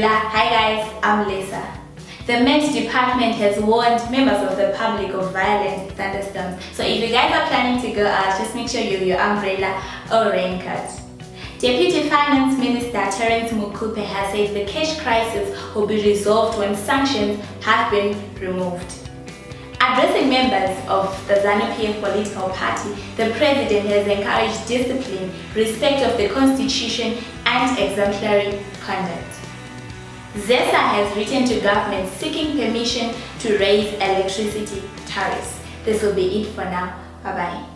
umbrella. Hi guys, I'm Lisa. The Met Department has warned members of the public of violent thunderstorms. So if you guys are planning to go out, just make sure you have your umbrella or raincoat. Deputy Finance Minister Terence Mukupe has said the cash crisis will be resolved when sanctions have been removed. Addressing members of the ZANU-PF political party, the president has encouraged discipline, respect of the constitution, and exemplary conduct. ZESA has written to government seeking permission to raise electricity tariffs. This will be it for now. Bye-bye.